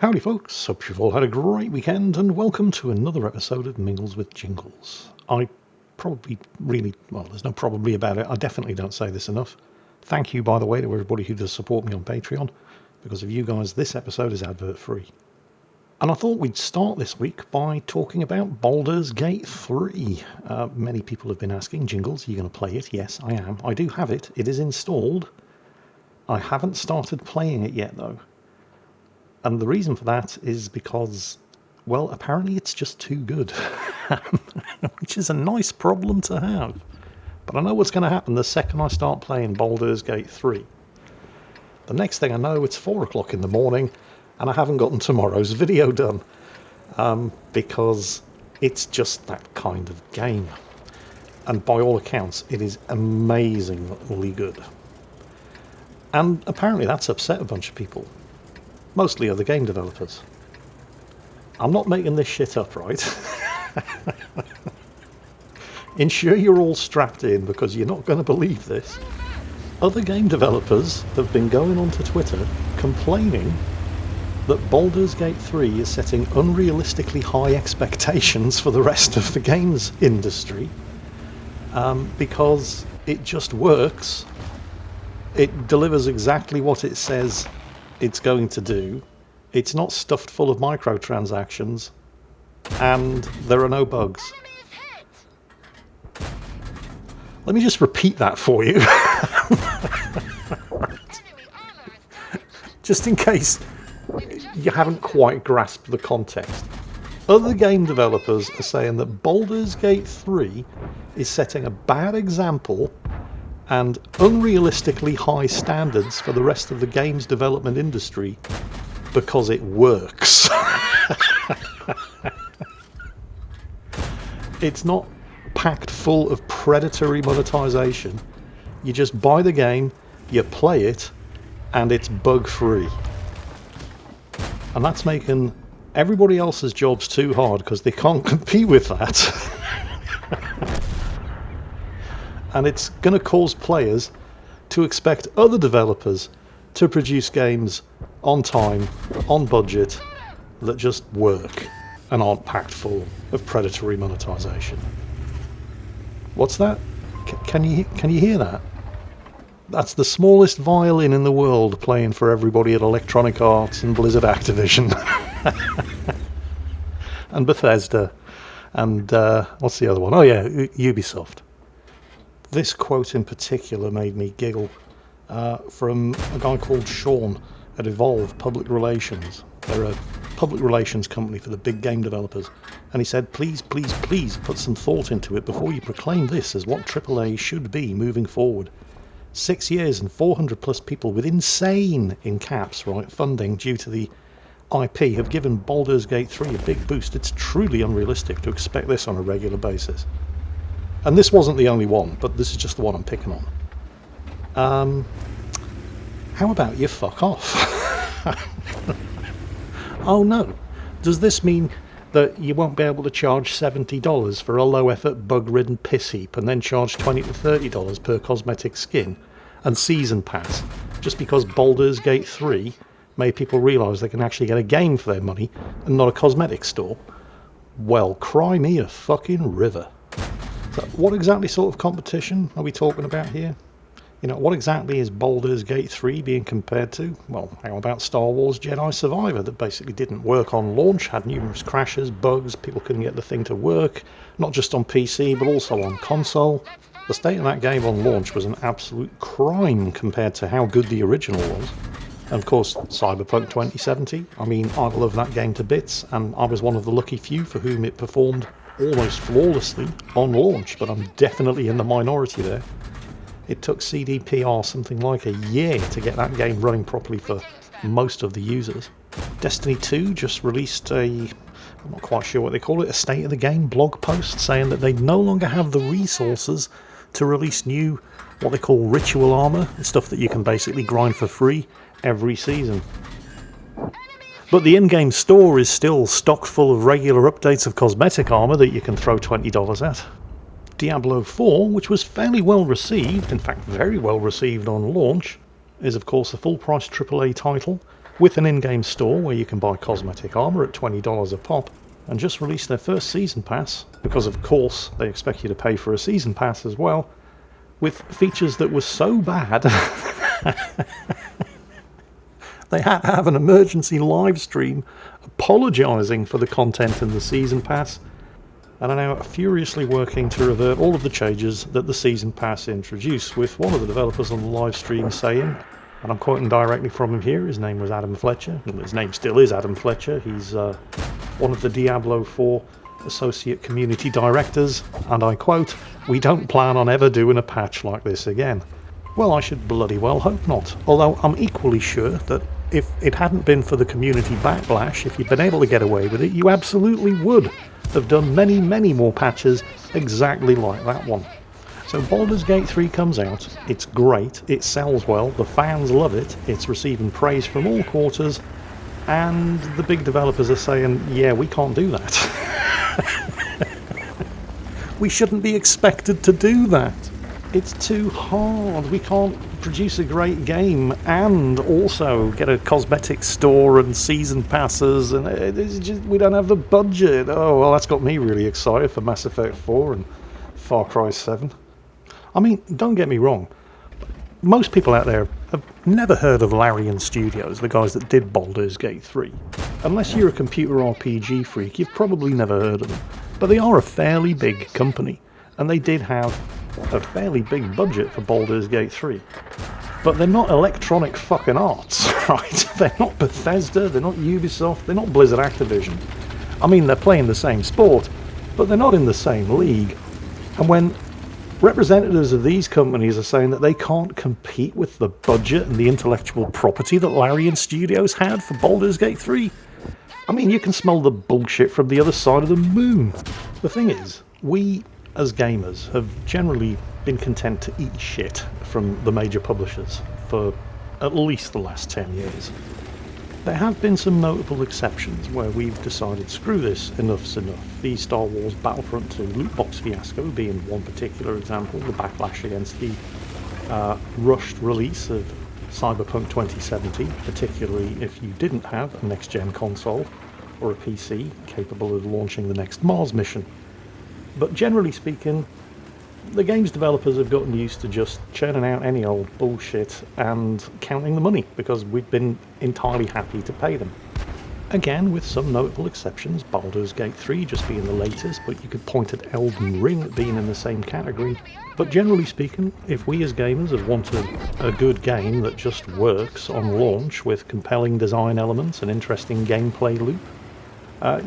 Howdy folks, hope you've all had a great weekend and welcome to another episode of Mingles with Jingles. I probably there's no probably about it, I definitely don't say this enough. Thank you, by the way, to everybody who does support me on Patreon. Because of you guys, this episode is advert free. And I thought we'd start this week by talking about Baldur's Gate 3. Many people have been asking, Jingles, are you going to play it? Yes, I am. I do have it. It is installed. I haven't started playing it yet, though. And the reason for that is because, well, apparently it's just too good. Which is a nice problem to have. But I know what's going to happen the second I start playing Baldur's Gate 3. The next thing I know, it's 4 o'clock in the morning, and I haven't gotten tomorrow's video done. Because it's just that kind of game. And by all accounts, it is amazingly good. And apparently that's upset a bunch of people. Mostly other game developers. I'm not making this shit up, right? Ensure you're all strapped in because you're not going to believe this. Other game developers have been going onto Twitter complaining that Baldur's Gate 3 is setting unrealistically high expectations for the rest of the games industry because it just works. It delivers exactly what it says it's going to do. It's not stuffed full of microtransactions, and there are no bugs. Let me just repeat that for you. Just in case you haven't quite grasped the context. Other game developers are saying that Baldur's Gate 3 is setting a bad example and unrealistically high standards for the rest of the games development industry because it works. It's not packed full of predatory monetization. You just buy the game, you play it, and it's bug-free. And that's making everybody else's jobs too hard because they can't compete with that. And it's going to cause players to expect other developers to produce games on time, on budget, that just work and aren't packed full of predatory monetization. What's that? Can you hear that? That's the smallest violin in the world playing for everybody at Electronic Arts and Blizzard Activision. And Bethesda. And what's the other one? Oh yeah, Ubisoft. This quote in particular made me giggle from a guy called Sean at Evolve Public Relations. They're a public relations company for the big game developers. And he said, please, please, please put some thought into it before you proclaim this as what AAA should be moving forward. 6 years and 400 plus people with insane, in caps, right, funding due to the IP have given Baldur's Gate 3 a big boost. It's truly unrealistic to expect this on a regular basis. And this wasn't the only one, but this is just the one I'm picking on. How about you fuck off? Oh no. Does this mean that you won't be able to charge $70 for a low-effort, bug-ridden piss heap and then charge $20 to $30 per cosmetic skin and season pass just because Baldur's Gate 3 made people realise they can actually get a game for their money and not a cosmetic store? Well, cry me a fucking river. So what exactly sort of competition are we talking about here? You know, what exactly is Baldur's Gate 3 being compared to? Well, how about Star Wars Jedi Survivor that basically didn't work on launch, had numerous crashes, bugs, people couldn't get the thing to work, not just on PC but also on console. The state of that game on launch was an absolute crime compared to how good the original was. And of course, Cyberpunk 2070, I mean, I love that game to bits, and I was one of the lucky few for whom it performed almost flawlessly on launch, but I'm definitely in the minority there. It took CDPR something like a year to get that game running properly for most of the users. Destiny 2 just released I'm not quite sure what they call it, a state of the game blog post saying that they no longer have the resources to release new, what they call ritual armor, stuff that you can basically grind for free every season. But the in-game store is still stocked full of regular updates of cosmetic armor that you can throw $20 at. Diablo 4, which was fairly well received, in fact very well received on launch, is of course a full-price AAA title with an in-game store where you can buy cosmetic armor at $20 a pop, and just released their first season pass, because of course they expect you to pay for a season pass as well, with features that were so bad they had to have an emergency live stream apologising for the content in the season pass, and are now furiously working to revert all of the changes that the season pass introduced, with one of the developers on the live stream saying, and I'm quoting directly from him here, his name was Adam Fletcher, and his name still is Adam Fletcher, he's one of the Diablo 4 associate community directors, and I quote, "We don't plan on ever doing a patch like this again." Well, I should bloody well hope not, although I'm equally sure that if it hadn't been for the community backlash, if you'd been able to get away with it, you absolutely would have done many, many more patches exactly like that one. So Baldur's Gate 3 comes out, it's great, it sells well, the fans love it, it's receiving praise from all quarters, and the big developers are saying, yeah, we can't do that. We shouldn't be expected to do that. It's too hard. We can't produce a great game and also get a cosmetic store and season passes, and it's just, we don't have the budget. Oh, well, that's got me really excited for Mass Effect 4 and Far Cry 7. I mean, don't get me wrong. Most people out there have never heard of Larian Studios, the guys that did Baldur's Gate 3. Unless you're a computer RPG freak, you've probably never heard of them. But they are a fairly big company, and they did have a fairly big budget for Baldur's Gate 3. But they're not Electronic fucking Arts, right? They're not Bethesda, they're not Ubisoft, they're not Blizzard Activision. I mean, they're playing the same sport, but they're not in the same league. And when representatives of these companies are saying that they can't compete with the budget and the intellectual property that Larian Studios had for Baldur's Gate 3, I mean, you can smell the bullshit from the other side of the moon. The thing is, we as gamers have generally been content to eat shit from the major publishers for at least the last 10 years. There have been some notable exceptions where we've decided, screw this, enough's enough. The Star Wars Battlefront 2 loot box fiasco being one particular example, the backlash against the rushed release of Cyberpunk 2070, particularly if you didn't have a next-gen console or a PC capable of launching the next Mars mission. But generally speaking, the games developers have gotten used to just churning out any old bullshit and counting the money, because we've been entirely happy to pay them. Again, with some notable exceptions, Baldur's Gate 3 just being the latest, but you could point at Elden Ring being in the same category. But generally speaking, if we as gamers have wanted a good game that just works on launch with compelling design elements and interesting gameplay loop,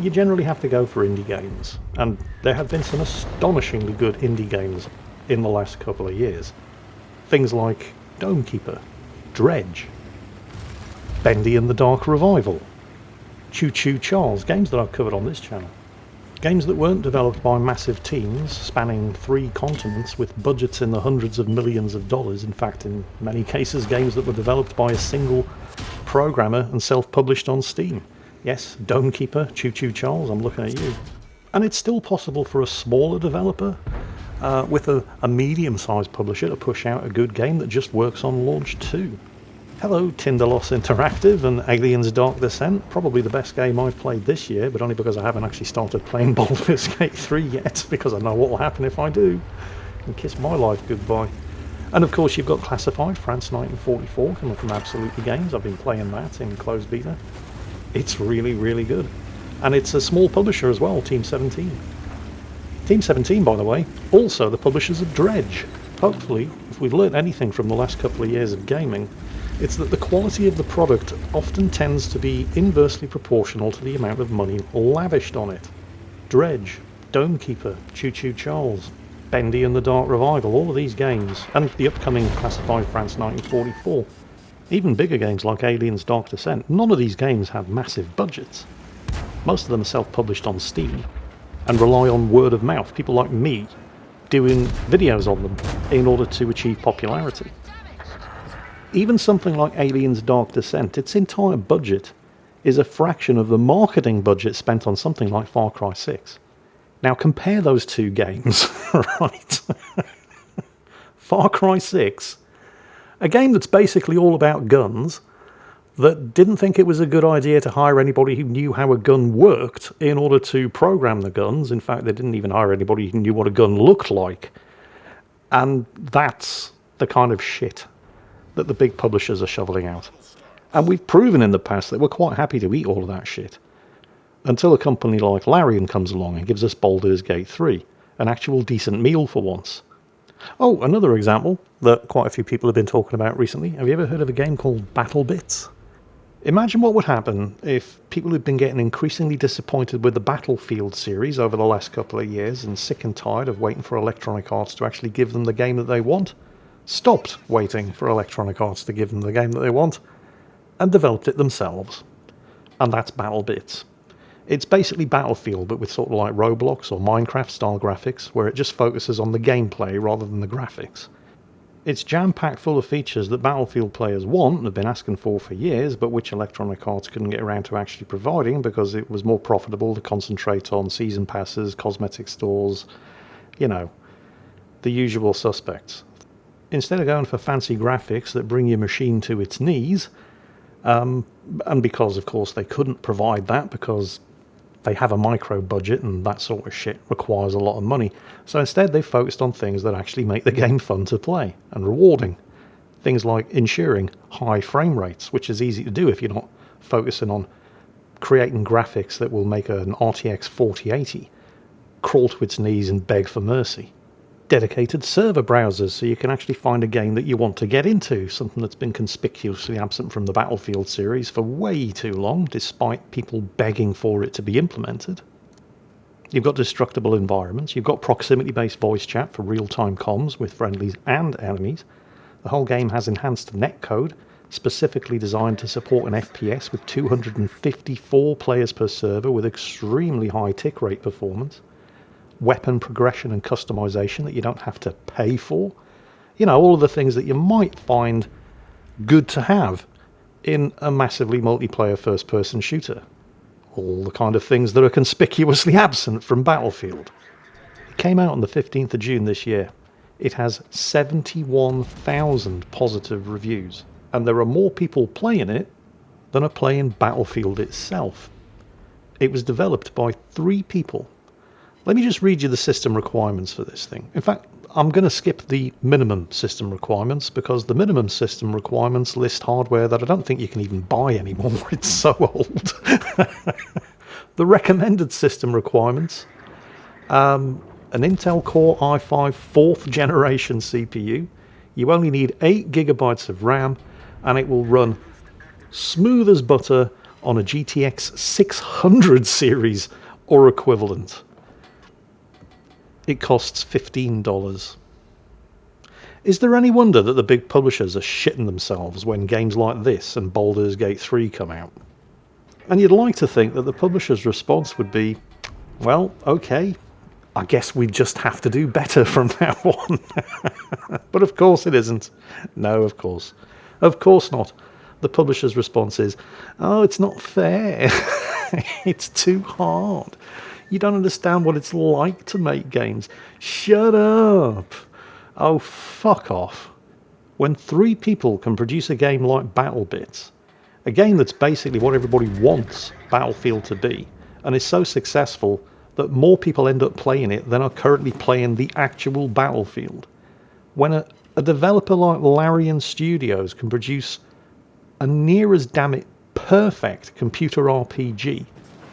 you generally have to go for indie games, and there have been some astonishingly good indie games in the last couple of years. Things like Domekeeper, Dredge, Bendy and the Dark Revival, Choo Choo Charles, games that I've covered on this channel. Games that weren't developed by massive teams spanning 3 continents with budgets in the hundreds of millions of dollars. In fact, in many cases, games that were developed by a single programmer and self-published on Steam. Yes, Domekeeper, Choo Choo Charles, I'm looking at you. And it's still possible for a smaller developer with a medium-sized publisher to push out a good game that just works on launch too. Hello, Tinderloss Interactive and Aliens Dark Descent, probably the best game I've played this year, but only because I haven't actually started playing Baldur's Gate 3 yet, because I know what will happen if I do, and kiss my life goodbye. And of course you've got Classified, France 1944, coming from Absolutely Games. I've been playing that in closed beta. It's really, really good. And it's a small publisher as well, Team 17. Team 17, by the way, also the publishers of Dredge. Hopefully, if we've learnt anything from the last couple of years of gaming, it's that the quality of the product often tends to be inversely proportional to the amount of money lavished on it. Dredge, Domekeeper, Choo Choo Charles, Bendy and the Dark Revival, all of these games, and the upcoming Classified France 1944. Even bigger games like Aliens Dark Descent, none of these games have massive budgets. Most of them are self-published on Steam and rely on word of mouth, people like me doing videos on them in order to achieve popularity. Even something like Aliens Dark Descent, its entire budget is a fraction of the marketing budget spent on something like Far Cry 6. Now compare those two games, right? Far Cry 6, a game that's basically all about guns, that didn't think it was a good idea to hire anybody who knew how a gun worked in order to program the guns. In fact, they didn't even hire anybody who knew what a gun looked like. And that's the kind of shit that the big publishers are shoveling out. And we've proven in the past that we're quite happy to eat all of that shit. Until a company like Larian comes along and gives us Baldur's Gate 3, an actual decent meal for once. Oh, another example that quite a few people have been talking about recently. Have you ever heard of a game called BattleBits? Imagine what would happen if people who've been getting increasingly disappointed with the Battlefield series over the last couple of years and sick and tired of waiting for Electronic Arts to actually give them the game that they want, stopped waiting for Electronic Arts to give them the game that they want, and developed it themselves. And that's BattleBits. It's basically Battlefield, but with sort of like Roblox or Minecraft-style graphics, where it just focuses on the gameplay rather than the graphics. It's jam-packed full of features that Battlefield players want and have been asking for years, but which Electronic Arts couldn't get around to actually providing because it was more profitable to concentrate on season passes, cosmetic stores, you know, the usual suspects. Instead of going for fancy graphics that bring your machine to its knees, and because, of course, they couldn't provide that because they have a micro budget and that sort of shit requires a lot of money. So instead they focused on things that actually make the game fun to play and rewarding. Things like ensuring high frame rates, which is easy to do if you're not focusing on creating graphics that will make an RTX 4080 crawl to its knees and beg for mercy. Dedicated server browsers so you can actually find a game that you want to get into, something that's been conspicuously absent from the Battlefield series for way too long, despite people begging for it to be implemented. You've got destructible environments, you've got proximity-based voice chat for real-time comms with friendlies and enemies. The whole game has enhanced netcode, specifically designed to support an FPS with 254 players per server with extremely high tick rate performance. Weapon progression and customization that you don't have to pay for. You know, all of the things that you might find good to have in a massively multiplayer first-person shooter. All the kind of things that are conspicuously absent from Battlefield. It came out on the 15th of June this year. It has 71,000 positive reviews, and there are more people playing it than are playing Battlefield itself. It was developed by 3 people. Let me just read you the system requirements for this thing. In fact, I'm going to skip the minimum system requirements because the minimum system requirements list hardware that I don't think you can even buy anymore. It's so old. The recommended system requirements, an Intel Core i5 4th generation CPU. You only need 8 gigabytes of RAM and it will run smooth as butter on a GTX 600 series or equivalent. It costs $15. Is there any wonder that the big publishers are shitting themselves when games like this and Baldur's Gate 3 come out? And you'd like to think that the publisher's response would be, well, okay, I guess we just have to do better from now on. But of course it isn't. No, of course. Of course not. The publisher's response is, oh, it's not fair. It's too hard. You don't understand what it's like to make games. Shut up. Oh, fuck off. When 3 people can produce a game like BattleBits, a game that's basically what everybody wants Battlefield to be, and is so successful that more people end up playing it than are currently playing the actual Battlefield. When a developer like Larian Studios can produce a near as damn it perfect computer RPG,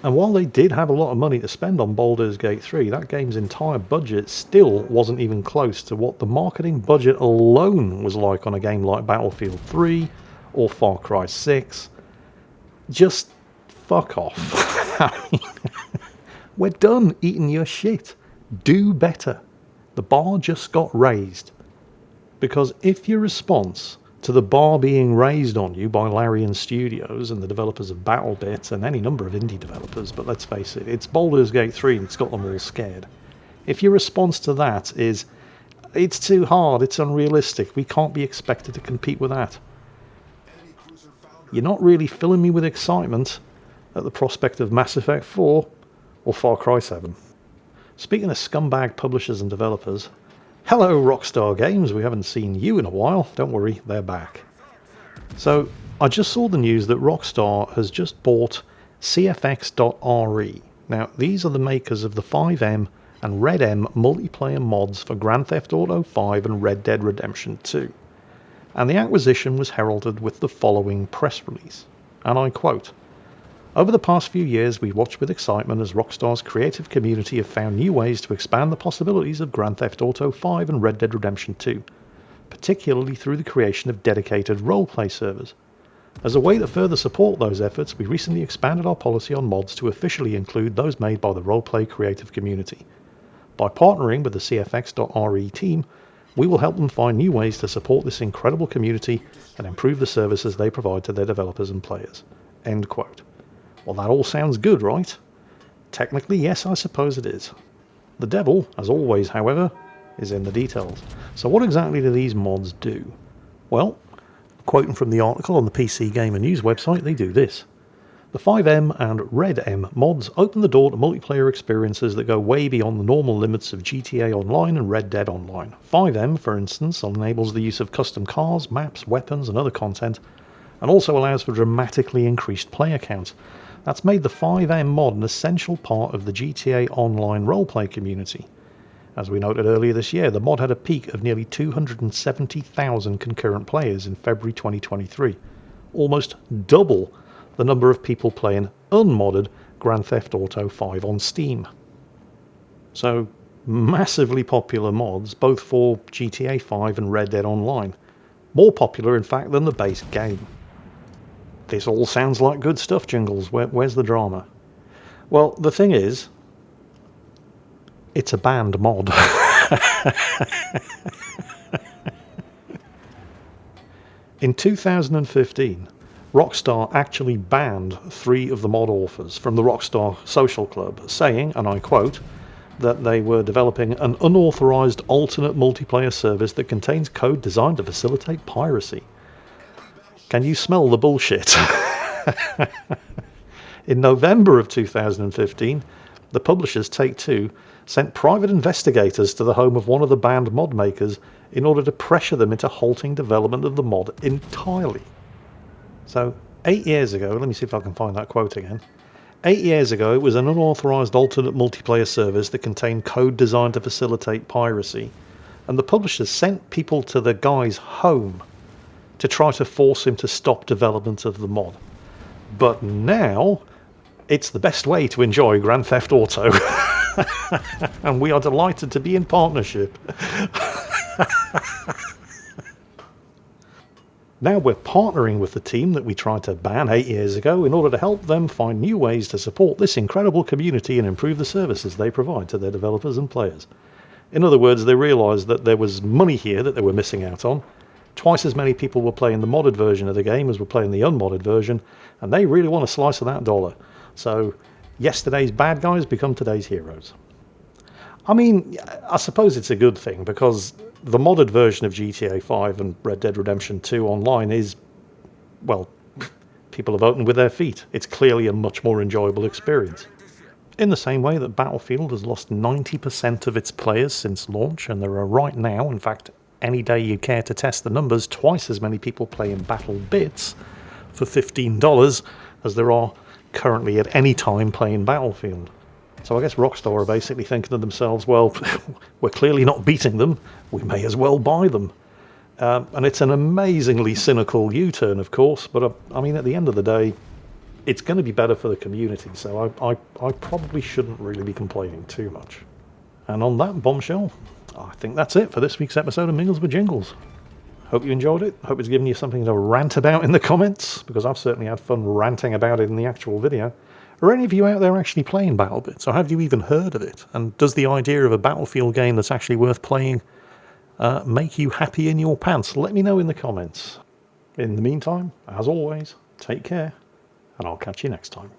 and while they did have a lot of money to spend on Baldur's Gate 3, that game's entire budget still wasn't even close to what the marketing budget alone was like on a game like Battlefield 3 or Far Cry 6. Just fuck off. We're done eating your shit. Do better. The bar just got raised. Because if your response to the bar being raised on you by Larian Studios and the developers of BattleBits and any number of indie developers, but let's face it, it's Baldur's Gate 3 and it's got them all scared. If your response to that is, it's too hard, it's unrealistic, we can't be expected to compete with that, you're not really filling me with excitement at the prospect of Mass Effect 4 or Far Cry 7. Speaking of scumbag publishers and developers, hello Rockstar Games, we haven't seen you in a while. Don't worry, they're back. So, I just saw the news that Rockstar has just bought CFX.re. Now, these are the makers of the 5M and Red M multiplayer mods for Grand Theft Auto 5 and Red Dead Redemption 2. And the acquisition was heralded with the following press release, and I quote, "Over the past few years, we've watched with excitement as Rockstar's creative community have found new ways to expand the possibilities of Grand Theft Auto 5 and Red Dead Redemption 2, particularly through the creation of dedicated roleplay servers. As a way to further support those efforts, we recently expanded our policy on mods to officially include those made by the roleplay creative community. By partnering with the CFX.re team, we will help them find new ways to support this incredible community and improve the services they provide to their developers and players." End quote. Well, that all sounds good, right? Technically, yes, I suppose it is. The devil, as always, however, is in the details. So what exactly do these mods do? Well, quoting from the article on the PC Gamer News website, they do this. The 5M and Red M mods open the door to multiplayer experiences that go way beyond the normal limits of GTA Online and Red Dead Online. 5M, for instance, enables the use of custom cars, maps, weapons, and other content, and also allows for dramatically increased player counts. That's made the 5M mod an essential part of the GTA Online roleplay community. As we noted earlier this year, the mod had a peak of nearly 270,000 concurrent players in February 2023, almost double the number of people playing unmodded Grand Theft Auto 5 on Steam. So, massively popular mods, both for GTA 5 and Red Dead Online. More popular, in fact, than the base game. This all sounds like good stuff, Jingles. Where's the drama? Well, the thing is, it's a banned mod. In 2015, Rockstar actually banned 3 of the mod authors from the Rockstar Social Club, saying, and I quote, that they were developing an unauthorized alternate multiplayer service that contains code designed to facilitate piracy. Can you smell the bullshit? In November of 2015, the publishers Take-Two sent private investigators to the home of one of the banned mod makers in order to pressure them into halting development of the mod entirely. So, 8 years ago, let me see if I can find that quote again. 8 years ago, it was an unauthorized alternate multiplayer service that contained code designed to facilitate piracy, and the publishers sent people to the guy's home to try to force him to stop development of the mod. But now, it's the best way to enjoy Grand Theft Auto. And we are delighted to be in partnership. Now we're partnering with the team that we tried to ban 8 years ago in order to help them find new ways to support this incredible community and improve the services they provide to their developers and players. In other words, they realised that there was money here that they were missing out on. Twice as many people were playing the modded version of the game as were playing the unmodded version, and they really want a slice of that dollar. So, yesterday's bad guys become today's heroes. I mean, I suppose it's a good thing, because the modded version of GTA 5 and Red Dead Redemption 2 online is, well, people are voting with their feet. It's clearly a much more enjoyable experience. In the same way that Battlefield has lost 90% of its players since launch, and there are right now, in fact, any day you care to test the numbers, twice as many people playing Battle Bits for $15 as there are currently at any time playing Battlefield. So I guess Rockstar are basically thinking to themselves, well, we're clearly not beating them, we may as well buy them. And it's an amazingly cynical U-turn, of course, but I mean, at the end of the day, it's going to be better for the community, so I probably shouldn't really be complaining too much. And on that bombshell, I think that's it for this week's episode of Mingles with Jingles. Hope you enjoyed it. Hope it's given you something to rant about in the comments, because I've certainly had fun ranting about it in the actual video. Are any of you out there actually playing BattleBits, or have you even heard of it? And does the idea of a Battlefield game that's actually worth playing make you happy in your pants? Let me know in the comments. In the meantime, as always, take care, and I'll catch you next time.